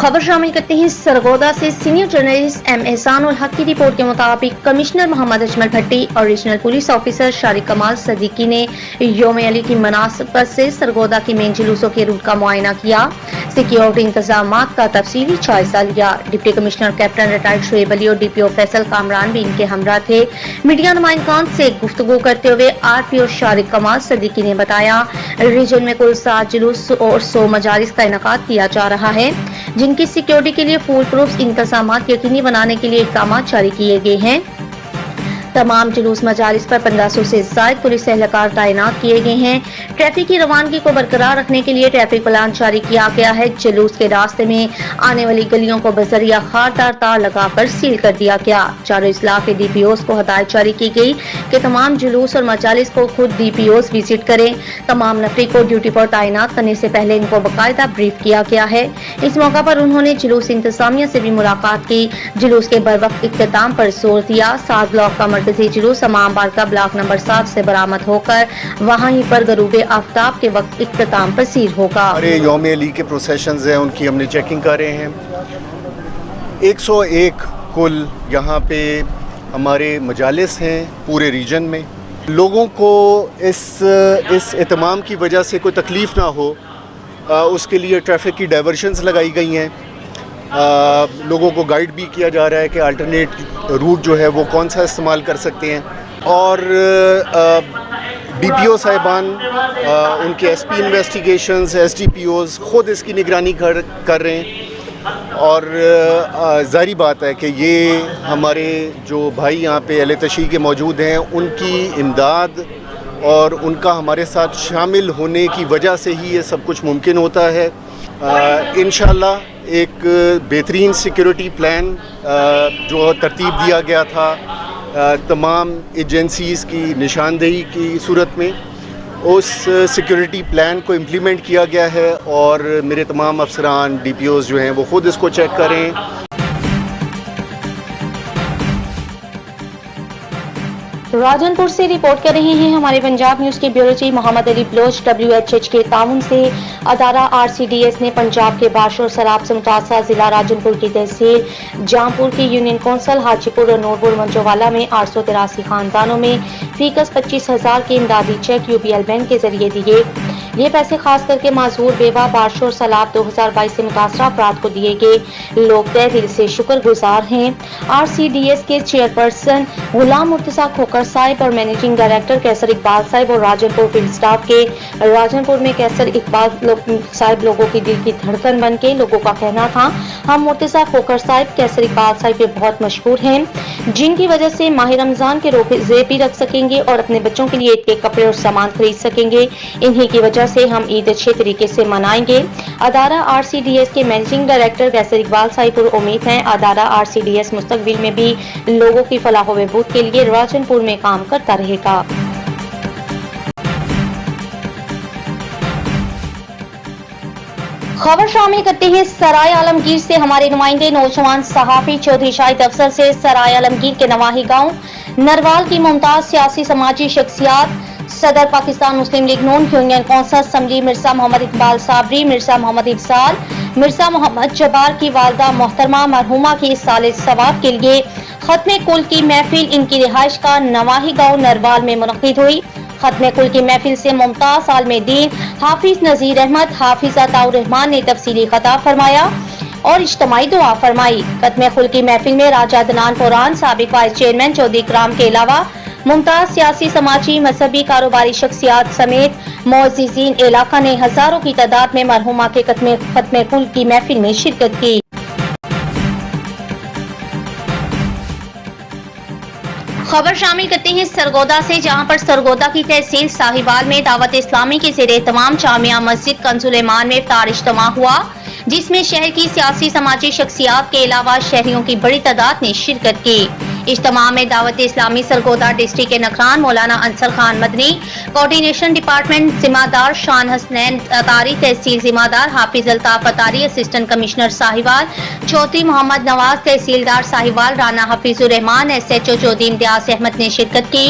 खबर शामिल करते हैं सरगोदा से। सीनियर जर्नलिस्ट एम एहसान उल हक की रिपोर्ट के मुताबिक कमिश्नर मोहम्मद अजमल भट्टी और रीजनल पुलिस ऑफिसर शारिक कमाल सदीकी ने यौम अली की मुनासबत से सरगोदा की मेन जुलूसों के रूट का मुआयना किया, सिक्योरिटी इंतजामात का तफसीली जायजा लिया। Deputy commissioner captain retired Shoaib Ali और डीपीओ फैसल कामरान भी इनके हमरा थे। मीडिया नुमाइंदगान से गुफ्तगू करते हुए आरपीओ शारिक कमाल सदीकी ने बताया, रीजन में कुल 7 जुलूस और 100 मजालिस का इनेकाद किया जा रहा है, जिनकी सिक्योरिटी के लिए फुल प्रूफ इंतजामात यकीनी बनाने के लिए इक़दाम जारी किए गए हैं। तमाम जुलूस मजालिस पर 1500 से ज़ायद पुलिस एहलकार तैनात किए गए हैं। ट्रैफिक की रवानगी को बरकरार रखने के लिए ट्रैफिक प्लान जारी किया गया है। जुलूस के रास्ते में आने वाली गलियों को बजरिया खारदार तार लगाकर सील कर दिया गया। चारों इजला के डीपीओस को हदायत जारी की गई कि तमाम जुलूस और मजालिस को खुद डीपीओस विजिट करें। तमाम नफरी को ड्यूटी पर तैनात करने से पहले इनको बाकायदा ब्रीफ किया गया है। इस मौका पर उन्होंने जुलूस इंतजामिया से भी मुलाकात की। जुलूस के बरवक्त इख्तिताम पर जोर दिया। 7 ब्लॉक का मरकजी जुलूस इमाम बाग का ब्लॉक नंबर 7 से बरामद होकर वहीं पर गरूबे आफ्ताब के वक्त इख्तिताम पसीर होगा। हमारे यौम अली के प्रोसेशंस हैं, उनकी हमने चेकिंग कर रहे हैं। 101 कुल यहाँ पे हमारे मजालिस हैं पूरे रीजन में। लोगों को इस एहतमाम की वजह से कोई तकलीफ़ ना हो, उसके लिए ट्रैफिक की डाइवर्शंस लगाई गई हैं। लोगों को गाइड भी किया जा रहा है कि अल्टरनेट रूट जो है वो कौन सा इस्तेमाल कर सकते हैं। और डीपीओ साहिबान, उनके एसपी इन्वेस्टिगेशंस, एसडीपीओज़ ख़ुद इसकी निगरानी कर रहे हैं। और ज़ाहिर बात है कि ये हमारे जो भाई यहाँ पे अहले तशरीह के मौजूद हैं, उनकी इमदाद और उनका हमारे साथ शामिल होने की वजह से ही ये सब कुछ मुमकिन होता है। इंशाअल्लाह एक बेहतरीन सिक्योरिटी प्लान जो तरतीब दिया गया था तमाम एजेंसीज़ की निशानदेही की सूरत में, उस सिक्योरिटी प्लान को इम्प्लीमेंट किया गया है। और मेरे तमाम अफसरान डीपीओज़ जो हैं वो ख़ुद इसको चेक करें। राजनपुर से रिपोर्ट कर रहे हैं हमारे पंजाब न्यूज के bureau chief Mohammad Ali Baloch. WHH के ताउन से अदारा RCDS ने पंजाब के बारिश और सैलाब से मुतासर जिला राजनपुर की तहसील जामपुर की यूनियन कौंसल हाजीपुर और नूरपुर मंजोवाला में 883 खानदानों में फीकस 25,000 के इमदादी चेक UBL बैंक के जरिए दिए। ये पैसे खास करके माजूर बेवा बारिश और सैलाब 2022 से मुतासर अफराद को दिए गए। लोग तहे दिल से शुक्रगुजार हैं। RCDS के चेयरपर्सन गुलाम मुर्तजा खोकर साहिब और मैनेजिंग डायरेक्टर कैसर इकबाल साहिब और राजनपुर फील्ड स्टाफ के राजनपुर में कैसर इकबाल साहिब लोगों की दिल की धड़कन बन के लोगों का कहना था, हम मुर्तजा खोकर साहिब कैसर इकबाल साहिब पे बहुत मशहूर हैं, जिनकी वजह से माह रमजान के रोजे भी रख सकेंगे और अपने बच्चों के लिए ईद के कपड़े और सामान खरीद सकेंगे। इन्हीं की वजह से हम ईद अच्छे तरीके से मनाएंगे। अदारा RCDS के मैनेजिंग डायरेक्टर कैसर इकबाल साहिब पर उम्मीद है अदारा RCDS मुस्तकबिल में भी लोगों की फलाह व बहबूद के लिए राजनपुर में काम करता रहेगा। खबर शामिल करते हैं सराय आलमगीर से। हमारे नुमाइंदे नौजवान सहाफी चौधरी शाहिद अफसर से सराय आलमगीर के नवाही गांव नरवाल की मुमताज सियासी समाजी शख्सियात सदर Pakistan Muslim League Noon union council assembly Mirza Mohammad Iqbal Sabri, Mirza Mohammad Ifsal, Mirza Mohammad Jabbar की वालदा मोहतरमा मरहुमा की साले सवाब के लिए खत्मे कुल की महफिल इनकी रिहाइश का नवाही गांव नरवाल में मुनक़िद हुई। खत्मे कुल की महफिल से मुमताज आलमे दीन हाफिज नजीर अहमद, हाफिज अताउर रहमान ने तफसीली खताब फरमाया और इज्तिमाई दुआ फरमाई। खत्मे कुल की महफिल में राजा अदनान फौरान, साबिक वाइस चेयरमैन चौधरी इकराम के अलावा मुमताज सियासी समाजी मजहबी कारोबारी शख्सियात समेत मोअज़्ज़िज़ीन इलाका ने हजारों की तादाद में मरहुमा के खत्मे कुल की महफिल में शिरकत की। खबर शामिल करते हैं सरगोदा से, जहां पर सरगोदा की तहसील साहिवाल में दावत इस्लामी के ज़ेरे तमाम जामिया मस्जिद कंजुल-ए-मान में इफ्तार इज्तिमा हुआ, जिसमें शहर की सियासी समाजी शख्सियात के अलावा शहरियों की बड़ी तादाद ने शिरकत की। इज्तिमा में दावत इस्लामी सरगोदा डिस्ट्रिक्ट के नगरान मौलाना अंसर खान मदनी, कोऑर्डिनेशन डिपार्टमेंट जिम्मेदार शान हसनैन अतारी, तहसील जिम्मेदार हाफिज अल्ताफ अतारी, असिस्टेंट कमिश्नर साहिवाल चौधरी मोहम्मद नवाज, तहसीलदार साहिवाल राना हफीजुर रहमान, SHO चौधरी इम्तियाज अहमद ने शिरकत की।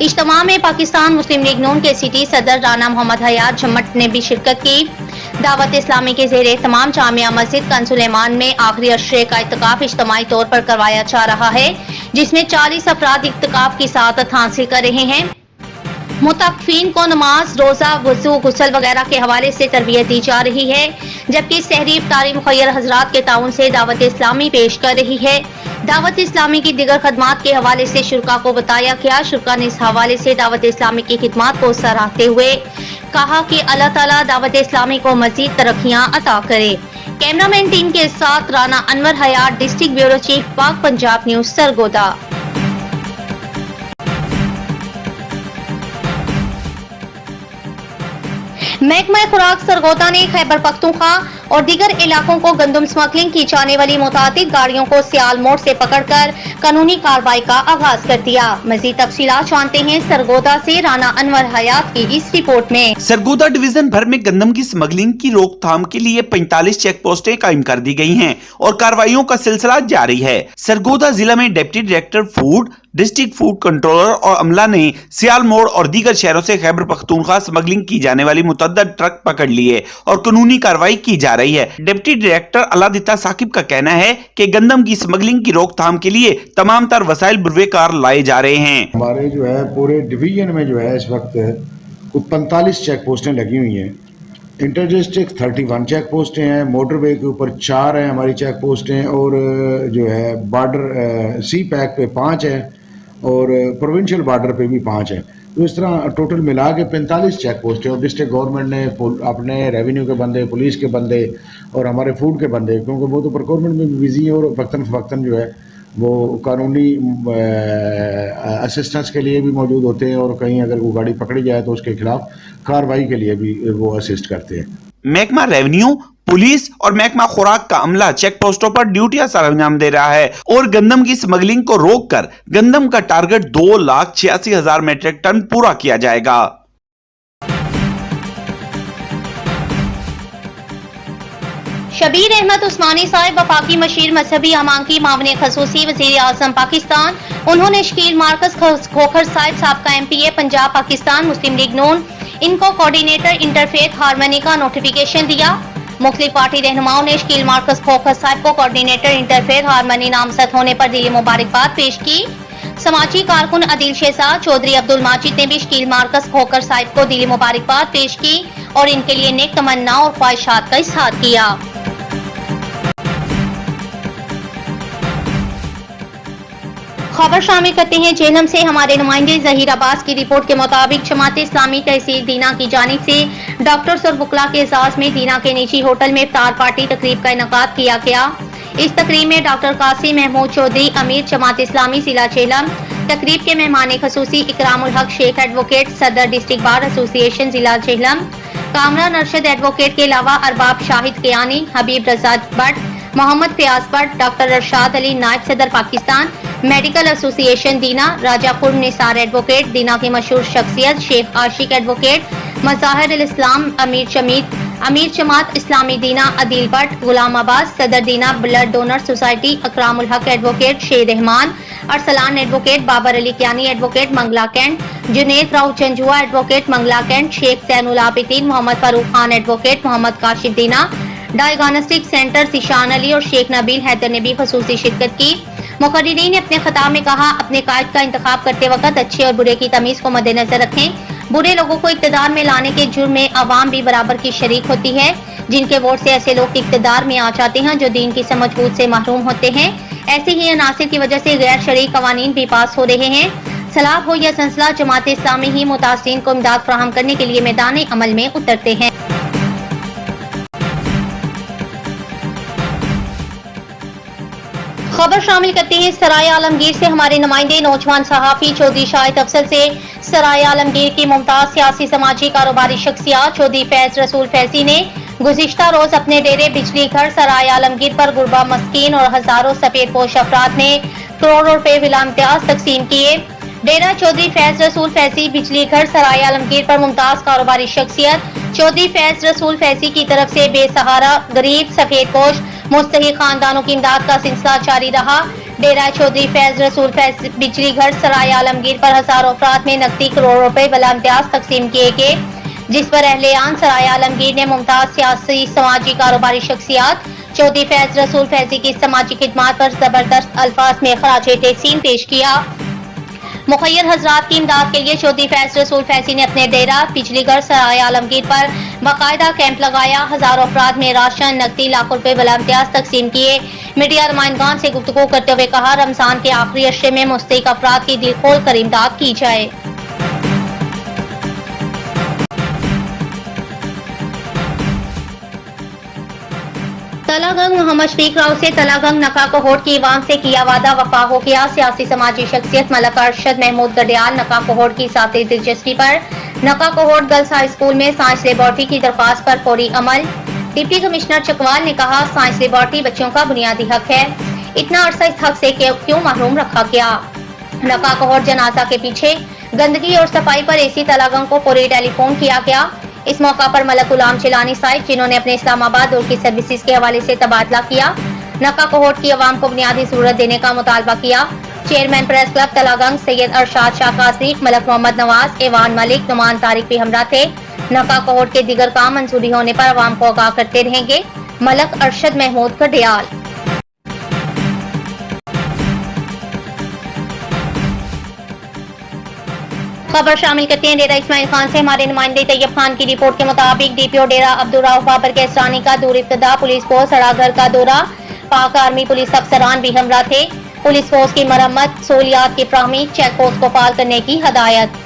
इज्तिमा में पाकिस्तान मुस्लिम लीग नून के सिटी सदर राना मोहम्मद हयात झम्मट ने भी शिरकत की। दावत इस्लामी के ज़ेरे तमाम जामिया मस्जिद कंज सुलेमान में आखिरी अशरे का इत्तिकाफ इज्तिमाई तौर पर करवाया जा रहा है, जिसमें 40 अफराद इत्तिकाफ की सआदत हासिल कर रहे हैं। मुतक़फ़ीन को नमाज, रोज़ा, वज़ू, गुस्ल वगैरह के हवाले से तरबियत दी जा रही है, जबकि सहरी इफ्तारी मुखय्यर हज़रात के ताउन से दावत इस्लामी पेश कर रही है। दावत इस्लामी की दीगर खदमात के हवाले से शुरका को बताया गया। शुरका ने इस हवाले से दावत इस्लामी की खिदमात को सराहते हुए कहा कि अल्लाह ताला दावत इस्लामी को मज़ीद तरक्कियाँ अता करे। कैमरामैन टीम के साथ राना अनवर हयात, डिस्ट्रिक्ट ब्यूरो चीफ, पाक पंजाब न्यूज़, सरगोदा। महकमा खुराक सरगोदा ने खैबर पख्तूनख्वा और दीगर इलाकों को गंदम स्मगलिंग की जाने वाली मुतादिद गाड़ियों को सियाल मोड़ से पकड़कर कानूनी कार्रवाई का आगाज कर दिया। मजीद तफसीलात जानते हैं सरगोदा से राना अनवर हयात की इस रिपोर्ट में। सरगोदा डिवीजन भर में गंदम की स्मगलिंग की रोकथाम के लिए 45 चेक पोस्टें कायम कर दी गई हैं और कार्रवाइयों का सिलसिला जारी है। सरगोदा जिला में deputy director food, district food controller और अमला ने सियाल मोड़ और दीगर शहरों से खैबर पख्तूनख्वा स्मगलिंग की जाने वाली मुतअद्दिद ट्रक पकड़ लिए और कानूनी कार्रवाई की जा रही है। डिप्टी डायरेक्टर अलादिता साकिब का कहना है कि गंदम की स्मगलिंग की रोकथाम के लिए तमाम तर वसाइल बुरवेकार लाए जा रहे हैं। हमारे जो है पूरे डिवीजन में जो है इस वक्त कुल 45 चेक पोस्टें लगी हुई हैं। इंटर डिस्ट्रिक्ट 31 चेक पोस्टें हैं, मोटरवे के ऊपर 4 हैं हमारी चेक पोस्टें, और जो है बॉर्डर सी पैक पे 5 है और प्रोविंशियल बॉर्डर पे भी 5 है। तो इस तरह टोटल मिला के 45 चेक पोस्ट है। और डिस्ट्रिक्ट गवर्नमेंट ने अपने रेवेन्यू के बंदे, पुलिस के बंदे और हमारे फूड के बंदे, क्योंकि वो तो प्रोक्योरमेंट में भी बिजी है और वक्तन फवक्तन जो है वो कानूनी असिस्टेंस के लिए भी मौजूद होते हैं, और कहीं अगर वो गाड़ी पकड़ी जाए तो उसके खिलाफ कार्रवाई के लिए भी वो असिस्ट करते हैं। महकमा रेवेन्यू, पुलिस और महकमा खुराक का अमला चेक पोस्टों पर ड्यूटियां सर अंजाम दे रहा है और गंदम की स्मगलिंग को रोककर गंदम का टारगेट 2,86,000 मीट्रिक टन पूरा किया जाएगा। शबीर अहमद उस्मानी साहिब वफाकी मशीर मजहबी अमांकी मामले खसूसी वज़ीर आज़म पाकिस्तान, उन्होंने शकील मार्कस खोखर साहब का MPA Punjab Pakistan Muslim League नून इनको कोऑर्डिनेटर इंटरफेथ हारमनी का नोटिफिकेशन दिया। मुख्तलिफ पार्टी रहनुमाओं ने शकील मार्कस खोखर साहब को कोऑर्डिनेटर इंटरफेथ हारमनी नामजद होने पर दिली मुबारकबाद पेश की। समाजी कारकुन अदील शहजाद चौधरी अब्दुल माजिद ने भी शकील मार्कस खोखर साहब को दिली मुबारकबाद पेश की और इनके लिए नेक तमन्ना और ख्वाहिशात का इजहार किया। खबर शामिल करते हैं जेहलम से। हमारे नुमाइंदे जहीर अब्बास की रिपोर्ट के मुताबिक जमात इस्लामी तहसील दीना की जानिब से डॉक्टर्स और वकला के एजाज में दीना के निजी होटल में इफ्तार पार्टी तकरीब का इनेकाद किया गया। इस तकरीब में डॉक्टर कासिम महमूद चौधरी अमीर जमात इस्लामी जिला जेहलम, तकरीब के मेहमान खसूसी इकरामुल हक शेख एडवोकेट सदर डिस्ट्रिक्ट बार एसोसिएशन जिला जेहलम, कामरान अरशद एडवोकेट के अलावा अरबाब शाहिद कियानी, हबीब रजा भट्ट, मोहम्मद फयाज भट्ट, डॉक्टर अरशाद अली नायब सदर पाकिस्तान मेडिकल एसोसिएशन दीना, राजा खुर्म निसार एडवोकेट, दीना की मशहूर शख्सियत शेख आशिक एडवोकेट, मज़ाहिर अल इस्लाम अमीर जमात इस्लामी दीना अदील भट्ट, गुलाम अब्बास सदर Dina blood donor society, Ikramul Haq advocate, Sher Rehman, Arsalan advocate, Babar Ali Kiani advocate Mangla cantt, Junaid Rao Janjua advocate Mangla cantt, Sheikh Zainul Abidin, Mohammad Farooq Khan advocate, Mohammad Kashif Dina, diagnostic centre Zeeshan Ali और शेख नबील हैदर ने भी खसूसी शिरकत की। मुकर्रिरीन ने अपने खिताब में कहा, अपने कायद का इंतखाब करते वक्त अच्छे और बुरे की तमीज को मद्देनजर रखें। बुरे लोगों को इक्तदार में लाने के जुर्म में आवाम भी बराबर की शरीक होती है। जिनके वोट से ऐसे लोग इक्तदार में आ जाते हैं जो दीन की समझ बूझ से महरूम होते हैं। ऐसे ही अनासिर की वजह से गैर शरई कवानीन भी पास हो रहे हैं। सलाब हो या संसला, जमात इस्लामी ही मुतासिरीन को इमदाद फराहम करने के लिए मैदान अमल में उतरते हैं। खबर शामिल करते हैं सराय आलमगीर से। हमारे नुमाइंदे नौजवान सहाफी चौधरी शाहिद अफजल से सराय आलमगीर की मुमताज सियासी समाजी कारोबारी शख्सियत चौधरी फैज रसूल फैजी ने गुज़िश्ता रोज अपने डेरे बिजली घर सराय आलमगीर पर गुरबा मस्कीन और हजारों सफेद पोश अफराद ने करोड़ों रुपए विला इम्तियाज तकसीम किए। डेरा चौधरी फैज रसूल फैजी बिजली घर सराय आलमगीर पर मुमताज कारोबारी शख्सियत चौधरी फैज रसूल फैजी की तरफ से बेसहारा गरीब सफेद पोश मुस्तहिक खानदानों की इमदाद का सिलसिला जारी रहा। डेरा चौधरी फैज रसूल फैज बिजली घर सराय आलमगीर पर हजारों अफराद में नकदी करोड़ों रुपए विला इम्तियाज तकसीम किए गए। जिस पर अहले-आन सराय आलमगीर ने मुमताज सियासी समाजी कारोबारी शख्सियात चौधरी फैज रसूल फैजी की समाजी खिदमात पर जबरदस्त अल्फाज में खराज तहसीन पेश किया। मुखय्यर हजरात की इमदाद के लिए चौधरी फैज रसूल फैजी ने अपने डेरा बिजलीगढ़ सराय आलमगीर पर बाकायदा कैंप लगाया। हजारों अफराद में राशन, नकदी, लाखों रुपए बला इम्तियाज तकसीम किए। मीडिया नुमाइंदगान से गुफ्तगू करते हुए कहा, रमजान के आखिरी अशरे में मुस्तहिक अफराद की दिल खोल कर इमदाद की जाए। तलागंग मोहम्मद शफीक राव से तलागंग नका कोहोट की इवाम से किया वादा वफा हो गया। सियासी समाजी शख्सियत मलक अरशद महमूद गडियाल नका कोहोट की साथी दिलचस्पी पर नका कोहोट गर्ल्स हाई स्कूल में साइंस लेबोरेटरी की दरख्वास्त पर फौरी अमल। डिप्टी कमिश्नर चकवाल ने कहा, साइंस लेबोरेटरी बच्चों का बुनियादी हक है, इतना अरसा इस हक से क्यों महरूम रखा गया। नका कोहोट जनाजा के पीछे गंदगी और सफाई पर एसी तलागंग को फौरी टेलीफोन किया गया। इस मौका पर मलक गुलाम चिलानी साहिब, जिन्होंने अपने इस्लामाबाद दौर की सर्विसेज के हवाले से तबादला किया, नका कोहोट की अवाम को बुनियादी सहूलत देने का मुतालबा किया। Chairman press club Talagang Syed Arshad Shah Qasri, Malik Mohammad Nawaz, Aiwan Malik, Noman Tariq भी हमरा थे। नका कोहोट के दीगर काम मंजूरी होने पर अवाम को आगाह करते रहेंगे। मलक अरशद महमूद गडियाल। खबर शामिल करते हैं डेरा इस्माइल खान से। हमारे नुमाइंदे तैयब खान की रिपोर्ट के मुताबिक डीपीओ डेरा अब्दुर्रऊफ बाबर केसरानी का दूर इब्तिदा पुलिस फोर्स सड़ाघर का दौरा, पाक आर्मी पुलिस अफसरान भी हमरा थे। पुलिस फोर्स की मरम्मत, सहूलियात की फ्राहमी, चेक पोस्ट को फाल करने की हदायत।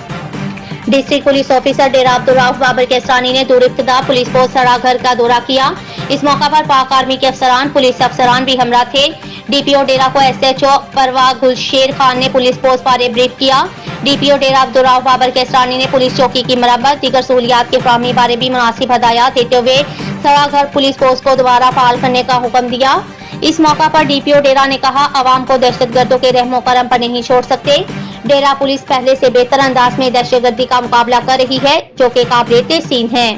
डिस्ट्रिक्ट पुलिस ऑफिसर डेरा अब्दुर्रऊफ बाबर केसरानी ने दूर इब्तिदा पुलिस फोर्स सड़ाघर का दौरा किया। इस मौका पर पाक आर्मी के अफसरान, पुलिस अफसरान भी हमरा थे। डीपीओ डेरा को एसएचओ परवा गुलशेर खान ने पुलिस पोस्ट बारे ब्रीफ किया। डीपीओ डेरा अब्दुर्रऊफ बाबर केसरानी ने पुलिस चौकी की मरम्मत, दीगर सहूलियात की फ्राहमी बारे भी मुनासिब हदायत देते हुए सड़ाघर पुलिस पोस्ट को दोबारा फाल करने का हुक्म दिया। इस मौका पर डीपीओ डेरा ने कहा, आवाम को दहशतगर्दों के रहमो करम पर नहीं छोड़ सकते। डेरा पुलिस पहले से बेहतर अंदाज में दहशतगर्दी का मुकाबला कर रही है, जो कि काबिल तहसीन है।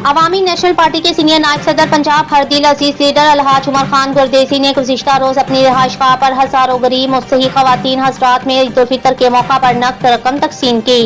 अवामी नेशनल पार्टी के सीनियर नायब सदर पंजाब हरदिल अजीज लीडर अलहाज उमर खान गुरदेसी ने गुज़िश्ता रोज अपनी रिहाइशगाह पर हजारों गरीब मुस्तहिक खवातीन हजरात में ईद उल फितर के मौका पर नकद रकम तकसीम की।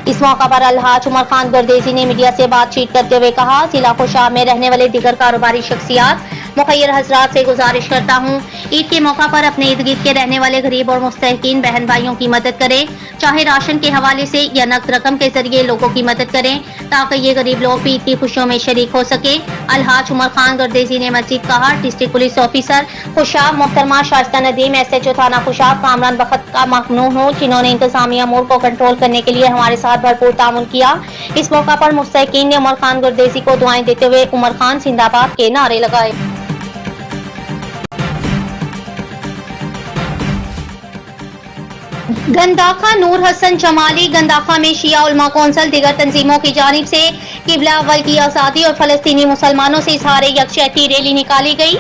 इस मौका पर अलहाज उमर खान गुरदेसी ने मीडिया से बातचीत करते हुए कहा, जिला खुशाब में रहने वाले दीगर कारोबारी शख्सियात मुखय्यर हजरात से गुजारिश करता हूँ, ईद के मौका पर अपने इर्द गिर्द के रहने वाले गरीब और मुस्तहिकीन बहन भाइयों की मदद करें, चाहे राशन के हवाले से या नकद रकम के जरिए लोगों की मदद करें, ताकि ये गरीब लोग भी ईद की खुशियों में शरीक हो सके। अलहाज उमर खान गुरदेसी ने मजीद कहा, डिस्ट्रिक्ट पुलिस ऑफिसर खुशाब मोहतरमा शाइस्ता नदीम, एसएचओ थाना खुशाब कामरान बखत का ममनून हो, जिन्होंने इंतजामी अमूर को कंट्रोल करने के लिए हमारे साथ भरपूर ताउन किया। इस मौका पर मुस्तहिकीन ने उमर खान गुरदेसी को दुआएं देते हुए उमर खान जिंदाबाद के नारे लगाए। गंदाखा नूर हसन जमाली गंदाखा में शिया उलमा कौंसिल दीगर तंजीमों की जानिब से किबला अव्वल की आज़ादी और फलस्तीनी मुसलमानों से इजहार यकजहती रैली निकाली गई।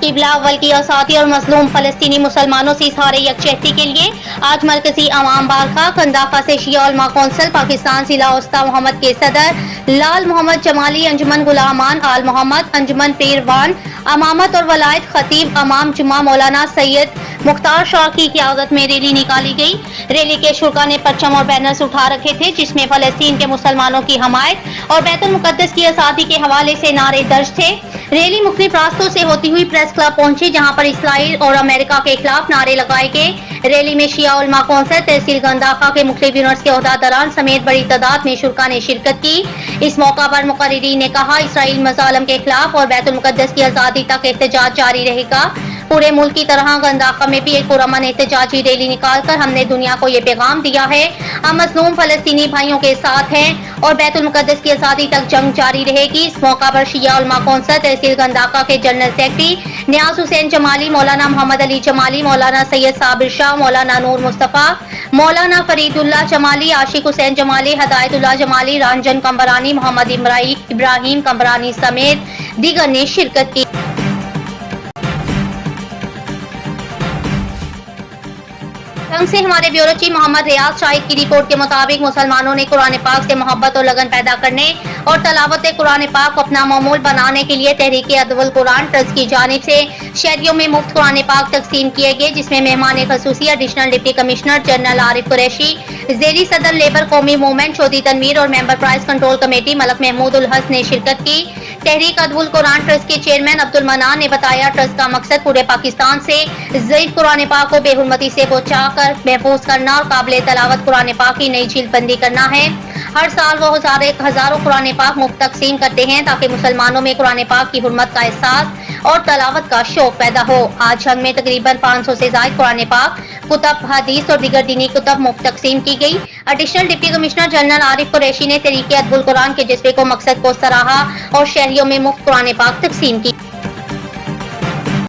किबला अव्वल की आज़ादी और मजलूम फलस्तीनी मुसलमानों से इजहार यकजहती के लिए आज मरकजी अवाम बारखा गंदाखा से शिया उलमा कौंसिल पाकिस्तान जिला उस्ता मोहम्मद के सदर लाल मोहम्मद जमाली, अंजुमन गुलामान आल मोहम्मद, अंजुमन पीरवान अमामत और वलायत खतीब अमाम जुमा मौलाना सैयद मुख्तार शाह की क़यादत में रैली निकाली गई। रैली के शुरा ने परचम और बैनर्स उठा रखे थे, जिसमें फलस्तीन के मुसलमानों की हमायत और बैतुल मुकद्दस की आज़ादी के हवाले से नारे दर्ज थे। रैली मुख्तलिफ रास्तों से होती हुई प्रेस क्लब पहुंची, जहां पर इसराइल और अमेरिका के खिलाफ नारे लगाए गए। रैली में शिया उलमा कौंसिल तहसील गंदाखा के मुख्तलिफ यूनिट्स के ओहदेदारान समेत बड़ी तादाद में शुरा ने शिरकत की। इस मौका पर मुकर्रिरीन ने कहा, इसराइल मज़ालिम के खिलाफ और बैतुल मुकद्दस की आज़ादी तक एहतजाज जारी रहेगा। पूरे मुल्क की तरह गंदाखा में भी एक पुरअमन एहतजाजी रैली निकालकर हमने दुनिया को ये पैगाम दिया है, हम मज़लूम फलस्तीनी भाइयों के साथ हैं और बैतुल मुकद्दस की आज़ादी तक जंग जारी रहेगी। इस मौका पर शिया उलमा कौंसिल तहसील गंदाखा के जनरल सेक्रेटरी नियाज हुसैन जमाली, मौलाना मोहम्मद अली जमाली, मौलाना सैयद साबिर शाह, मौलाना नूर मुस्तफ़ा, मौलाना फरीदुल्लाह जमाली, आशिक हुसैन जमाली, हदायतुल्लाह जमाली, रंजन कंबरानी, मोहम्मद इब्राहिम कंबरानी समेत दीगर ने शिरकत की। चिटागंग से हमारे ब्यूरो चीफ मोहम्मद रियाज शाहिद की रिपोर्ट के मुताबिक मुसलमानों ने कुरान पाक से मोहब्बत और लगन पैदा करने और तलावत कुरान पाक को अपना मामूल बनाने के लिए तहरीक अदवुल कुरान ट्रस्ट की जानिब से शहरियों में मुफ्त कुरान पाक तकसीम किए गए, जिसमें मेहमान खसूसी additional deputy commissioner general Arif Qureshi, ज़ेरी सदर लेबर कौमी मूवमेंट चौधरी तनवीर और member price control committee Malik Mahmood ul Hassan ने शिरकत की। तहरीक अदवुल कुरान ट्रस्ट के चेयरमैन अब्दुल मनान ने बताया, ट्रस्ट का मकसद पूरे पाकिस्तान से ज़ईफ कुरान पाक को बेहुरमती से बचाकर महफूज करना और काबिल तलावत कुरान पाक की नई झील बंदी करना है। हर साल वो हजारों कुरान पाक मुफ्त तकसीम करते हैं ताकि मुसलमानों में कुरान पाक की हुर्मत का एहसास और तलावत का शौक पैदा हो। आज जंग में तकरीबन 500 से ज़ायद कुरान पाक, कुतब, हदीस और दीगर दीनी कुतब मुफ्त तकसीम की गई। Additional deputy commissioner general Arif Qureshi ने तहरीक अदवुल कुरान के जज्बे को मकसद को सराहा और शहरियों में मुफ्त कुरान पाक तकसीम की।